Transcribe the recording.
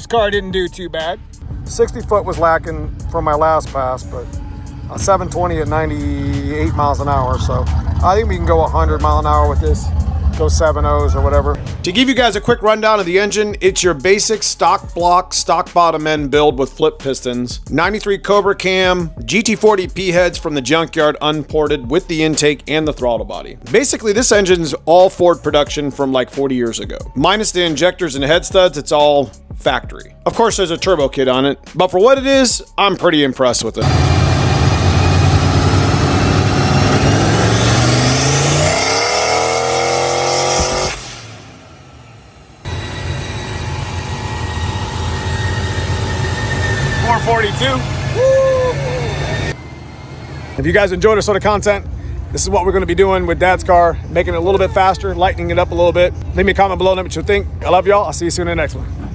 car didn't do too bad. 60 foot was lacking from my last pass, but a 720 at 98 miles an hour. So I think we can go 100 mile an hour with this. Go 7.0s or whatever. To give you guys a quick rundown of the engine, it's your basic stock block, stock bottom end build with flip pistons, 93 Cobra Cam, GT40P heads from the Junkyard UNported with the intake and the throttle body. Basically, this engine's all Ford production from like 40 years ago. Minus the injectors and head studs, it's all factory. Of course, there's a turbo kit on it, but for what it is, I'm pretty impressed with it. If you guys enjoy this sort of content, this is what we're going to be doing with Dad's car, making it a little bit faster, lightening it up a little bit. Leave me a comment below, let me know what you think. I love y'all. I'll see you soon in the next one.